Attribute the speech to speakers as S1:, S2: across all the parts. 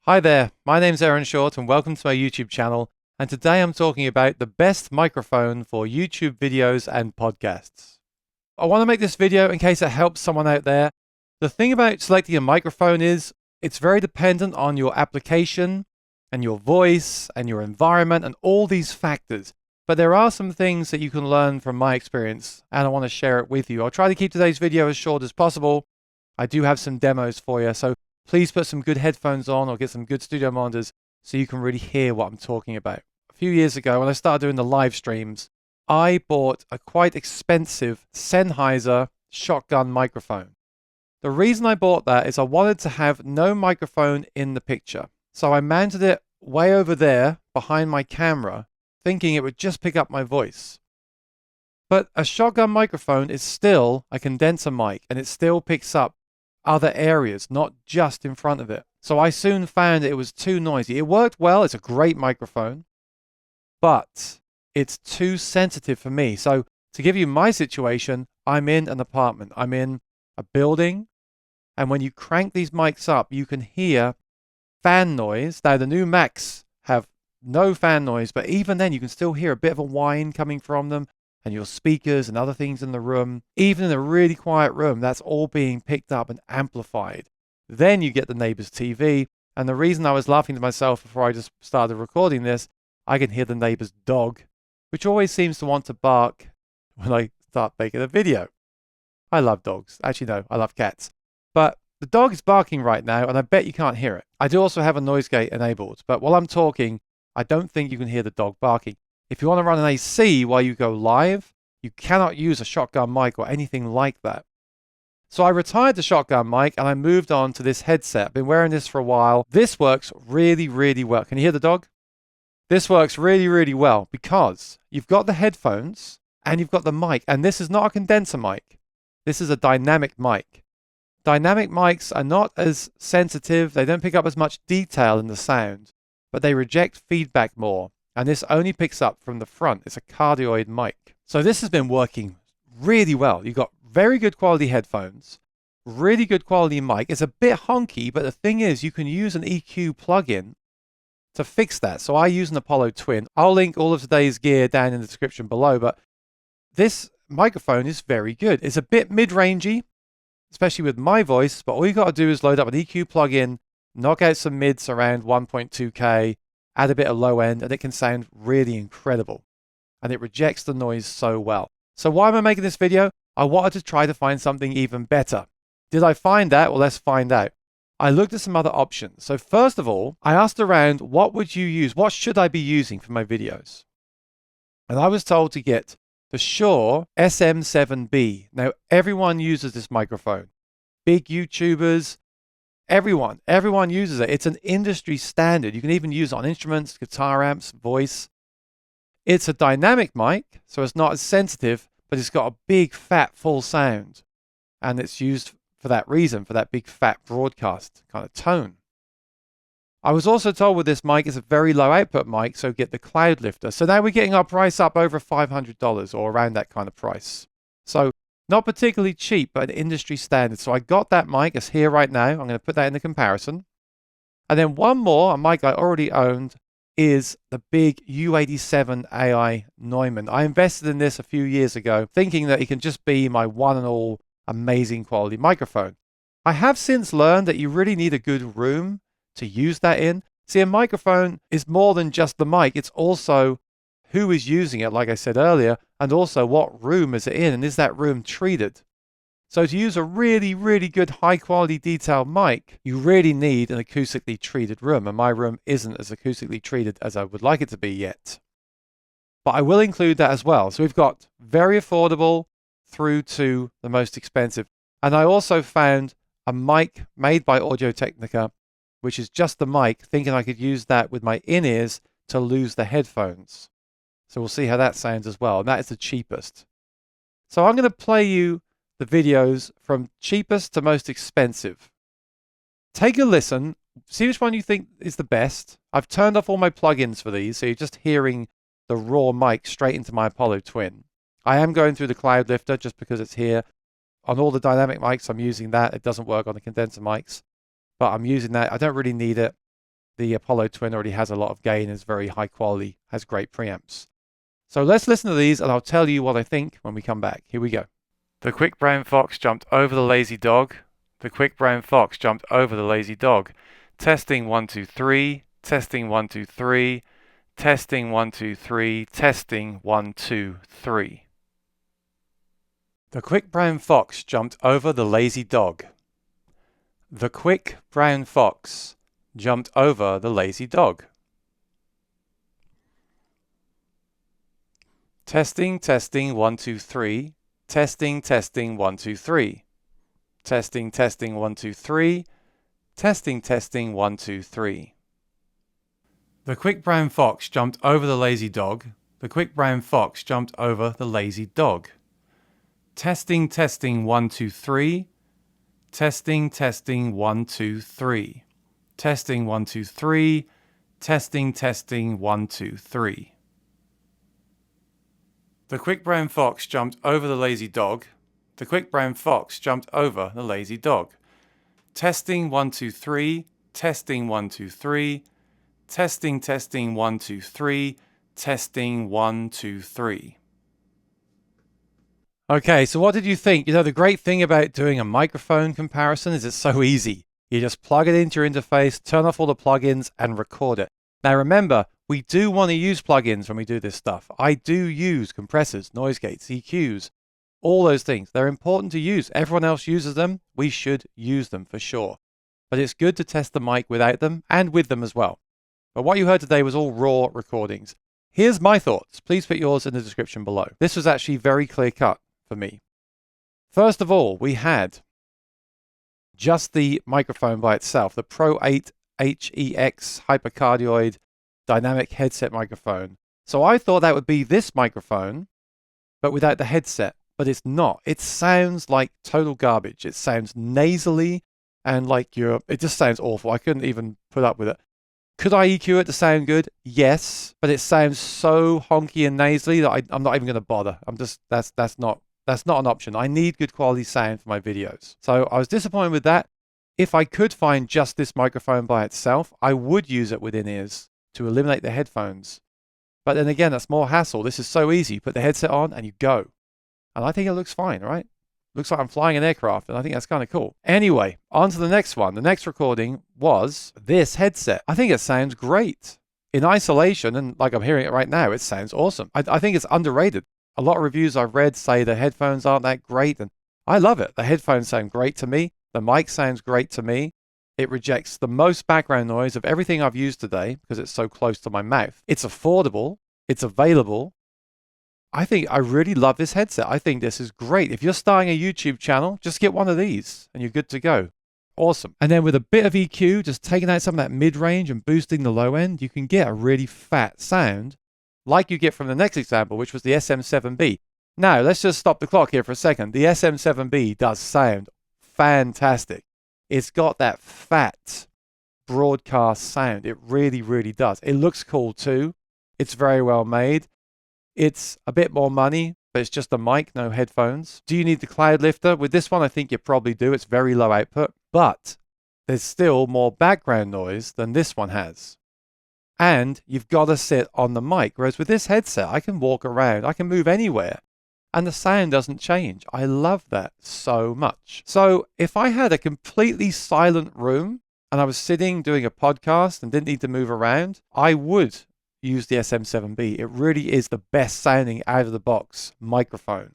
S1: Hi there, my name's Aaron Short and welcome to my YouTube channel, and today I'm talking about the best microphone for YouTube videos and podcasts. I want to make this video in case it helps someone out there. The thing about selecting a microphone is it's very dependent on your application and your voice and your environment and all these factors. But there are some things that you can learn from my experience and I want to share it with you. I'll try to keep today's video as short as possible. I do have some demos for you, so please put some good headphones on or get some good studio monitors so you can really hear what I'm talking about. A few years ago, when I started doing the live streams, I bought a quite expensive Sennheiser shotgun microphone. The reason I bought that is I wanted to have no microphone in the picture. So I mounted it way over there behind my camera, thinking it would just pick up my voice. But a shotgun microphone is still a condenser mic, and it still picks up other areas, not just in front of it. So I soon found it was too noisy. It worked well, it's a great microphone, but it's too sensitive for me. So to give you my situation, I'm in an apartment, I'm in a building, and when you crank these mics up, you can hear fan noise. Now the new Macs have no fan noise, but even then you can still hear a bit of a whine coming from them, and your speakers and other things in the room. Even in a really quiet room, that's all being picked up and amplified. Then you get the neighbor's TV, and the reason I was laughing to myself before I just started recording this, I can hear the neighbor's dog, which always seems to want to bark when I start making a video. I love dogs. Actually, no, I love cats. But the dog is barking right now, and I bet you can't hear it. I do also have a noise gate enabled, but while I'm talking, I don't think you can hear the dog barking. If you want to run an AC while you go live, you cannot use a shotgun mic or anything like that. So I retired the shotgun mic and I moved on to this headset. I've been wearing this for a while. This works really, really well. Can you hear the dog? This works really, really well because you've got the headphones and you've got the mic. And this is not a condenser mic. This is a dynamic mic. Dynamic mics are not as sensitive. They don't pick up as much detail in the sound, but they reject feedback more. And this only picks up from the front. It's a cardioid mic. So this has been working really well. You've got very good quality headphones, really good quality mic. It's a bit honky, but the thing is you can use an EQ plugin to fix that. So I use an Apollo Twin. I'll link all of today's gear down in the description below, but this microphone is very good. It's a bit mid-rangey, especially with my voice, but all you got to do is load up an EQ plugin, knock out some mids around 1.2K, add a bit of low end, and it can sound really incredible. And it rejects the noise so well. So why am I making this video? I wanted to try to find something even better. Did I find that? Well, let's find out. I looked at some other options. So first of all, I asked around, what would you use? What should I be using for my videos? And I was told to get the Shure SM7B. Now, everyone uses this microphone. Big YouTubers, Everyone uses it. It's an industry standard. You can even use it on instruments, guitar amps, voice. It's a dynamic mic, so it's not as sensitive, but it's got a big, fat, full sound. And it's used for that reason, for that big, fat broadcast kind of tone. I was also told with this mic, it's a very low output mic, so get the Cloudlifter. So now we're getting our price up over $500 or around that kind of price. So not particularly cheap, but an industry standard. So I got that mic. It's here right now. I'm going to put that in the comparison. And then one more, a mic I already owned, is the big U87 AI Neumann. I invested in this a few years ago, thinking that it can just be my one and all amazing quality microphone. I have since learned that you really need a good room to use that in. See, a microphone is more than just the mic. It's also who is using it, like I said earlier, and also what room is it in, and is that room treated? So to use a really, really good high-quality detailed mic, you really need an acoustically treated room, and my room isn't as acoustically treated as I would like it to be yet. But I will include that as well. So we've got very affordable through to the most expensive. And I also found a mic made by AudioTechnica, which is just the mic, thinking I could use that with my in-ears to lose the headphones. So we'll see how that sounds as well. And that is the cheapest. So I'm going to play you the videos from cheapest to most expensive. Take a listen. See which one you think is the best. I've turned off all my plugins for these, so you're just hearing the raw mic straight into my Apollo Twin. I am going through the Cloudlifter just because it's here. On all the dynamic mics, I'm using that. It doesn't work on the condenser mics, but I'm using that. I don't really need it. the Apollo Twin already has a lot of gain, is very high quality, has great preamps. So let's listen to these and I'll tell you what I think when we come back. Here we go. The quick brown fox jumped over the lazy dog. The quick brown fox jumped over the lazy dog. Testing 1 2 3. Testing 1 2 3. Testing 1 2 3. Testing 1 2 3. The quick brown fox jumped over the lazy dog. The quick brown fox jumped over the lazy dog. Testing, testing, 1 2 3. Testing, testing, 1 2 3. Testing, testing, 1 2 3. Testing, testing, 1 2 3. The quick brown fox jumped over the lazy dog. The quick brown fox jumped over the lazy dog. Testing, testing, 1 2 3. Testing, testing, 1 2 3. Testing, 1 2 3. Testing, testing, 1 2 3. The quick brown fox jumped over the lazy dog. The quick brown fox jumped over the lazy dog. Testing 1 2 3. Testing 1 2 3. Testing, testing, 1 2 3. Testing 1 2 3. Okay, so what did you think? You know, the great thing about doing a microphone comparison is it's so easy. You just plug it into your interface, turn off all the plugins, and record it. Now remember, we do want to use plugins when we do this stuff. I do use compressors, noise gates, EQs, all those things. They're important to use. Everyone else uses them. We should use them for sure. But it's good to test the mic without them and with them as well. But what you heard today was all raw recordings. Here's my thoughts. Please put yours in the description below. This was actually very clear cut for me. First of all, we had just the microphone by itself, the Pro 8 HEX hypercardioid dynamic headset microphone. So I thought that would be this microphone, but without the headset. But it's not. It sounds like total garbage. It sounds nasally and like it just sounds awful. I couldn't even put up with it. Could I EQ it to sound good? Yes, but it sounds so honky and nasally that I'm not even going to bother. That's not an option. I need good quality sound for my videos. So I was disappointed with that. If I could find just this microphone by itself, I would use it with in-ears to eliminate the headphones. But then again, that's more hassle. This is so easy. You put the headset on and you go. And I think it looks fine, right? Looks like I'm flying an aircraft, and I think that's kind of cool. Anyway, on to the next one. The next recording was this headset. I think it sounds great. In isolation, and like I'm hearing it right now, it sounds awesome. I think it's underrated. A lot of reviews I've read say the headphones aren't that great, and I love it. The headphones sound great to me. The mic sounds great to me. It rejects the most background noise of everything I've used today because it's so close to my mouth. It's affordable. It's available. I think I really love this headset. I think this is great. If you're starting a YouTube channel, just get one of these and you're good to go. Awesome. And then with a bit of EQ, just taking out some of that mid-range and boosting the low end, you can get a really fat sound like you get from the next example, which was the SM7B. Now, let's just stop the clock here for a second. The SM7B does sound fantastic. It's got that fat broadcast sound. It really, really does. It looks cool too. It's very well made. It's a bit more money, but it's just a mic, no headphones. Do you need the Cloudlifter? With this one, I think you probably do. It's very low output, but there's still more background noise than this one has. And you've got to sit on the mic. Whereas with this headset, I can walk around, I can move anywhere, and the sound doesn't change. I love that so much. So if I had a completely silent room and I was sitting doing a podcast and didn't need to move around, I would use the SM7B. It really is the best sounding out of the box microphone.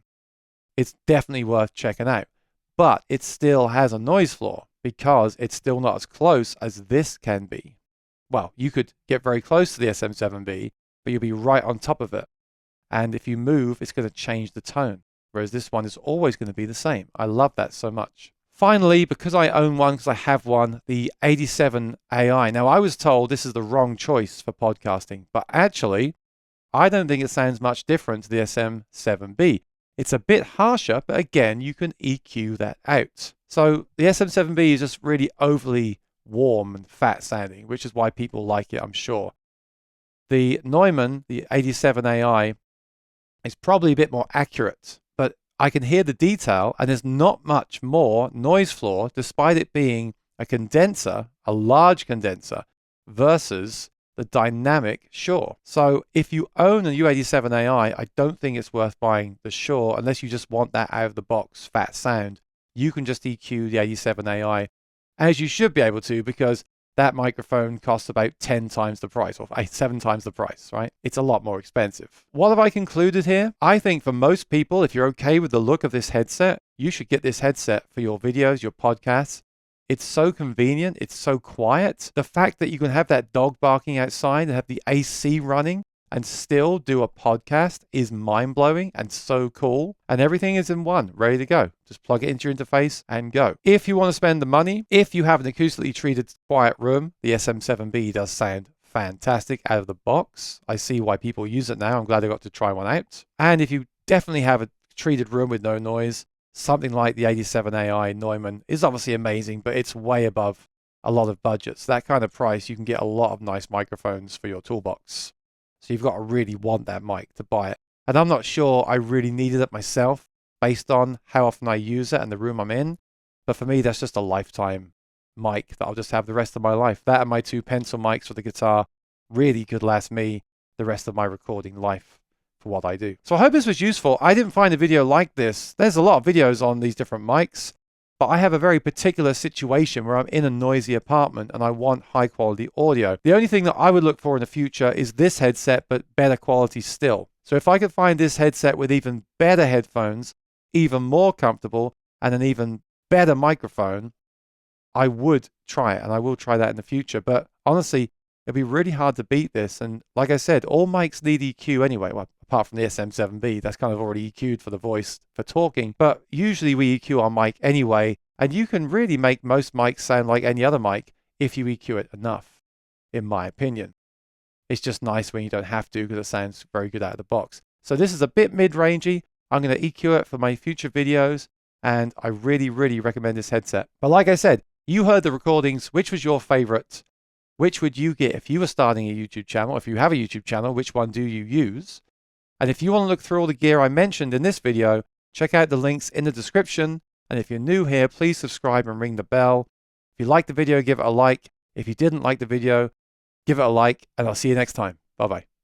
S1: It's definitely worth checking out. But it still has a noise floor because it's still not as close as this can be. Well, you could get very close to the SM7B, but you'll be right on top of it. And if you move, it's going to change the tone. Whereas this one is always going to be the same. I love that so much. Finally, because I own one, because I have one, the 87 AI. Now, I was told this is the wrong choice for podcasting, but actually, I don't think it sounds much different to the SM7B. It's a bit harsher, but again, you can EQ that out. So the SM7B is just really overly warm and fat sounding, which is why people like it, I'm sure. The Neumann, the 87 AI, is probably a bit more accurate, but I can hear the detail and there's not much more noise floor despite it being a condenser, a large condenser, versus the dynamic Shure. So if you own a U87AI, I don't think it's worth buying the Shure unless you just want that out of the box fat sound. You can just EQ the 87AI, as you should be able to, because that microphone costs about 10 times the price, or 7 times the price, right? It's a lot more expensive. What have I concluded here? I think for most people, if you're okay with the look of this headset, you should get this headset for your videos, your podcasts. It's so convenient. It's so quiet. The fact that you can have that dog barking outside and have the AC running and still do a podcast is mind-blowing and so cool. And everything is in one, ready to go. Just plug it into your interface and go. If you want to spend the money, if you have an acoustically treated quiet room, the SM7B does sound fantastic out of the box. I see why people use it now. I'm glad I got to try one out. And if you definitely have a treated room with no noise, something like the 87AI Neumann is obviously amazing, but it's way above a lot of budgets. That kind of price, you can get a lot of nice microphones for your toolbox. So you've got to really want that mic to buy it. And I'm not sure I really needed it myself based on how often I use it and the room I'm in. But for me, that's just a lifetime mic that I'll just have the rest of my life. That and my 2 pencil mics for the guitar really could last me the rest of my recording life for what I do. So I hope this was useful. I didn't find a video like this. There's a lot of videos on these different mics, but I have a very particular situation where I'm in a noisy apartment and I want high quality audio. The only thing that I would look for in the future is this headset, but better quality still. So if I could find this headset with even better headphones, even more comfortable, and an even better microphone, I would try it, and I will try that in the future. But honestly, it'd be really hard to beat this. And like I said, all mics need EQ anyway. Well, apart from the SM7B, that's kind of already EQ'd for the voice for talking. But usually we EQ our mic anyway. And you can really make most mics sound like any other mic if you EQ it enough, in my opinion. It's just nice when you don't have to because it sounds very good out of the box. So this is a bit mid-rangey. I'm going to EQ it for my future videos. And I really, really recommend this headset. But like I said, you heard the recordings. Which was your favorite? Which would you get if you were starting a YouTube channel? If you have a YouTube channel, which one do you use? And if you want to look through all the gear I mentioned in this video, check out the links in the description. And if you're new here, please subscribe and ring the bell. If you liked the video, give it a like. If you didn't like the video, give it a like, and I'll see you next time. Bye-bye.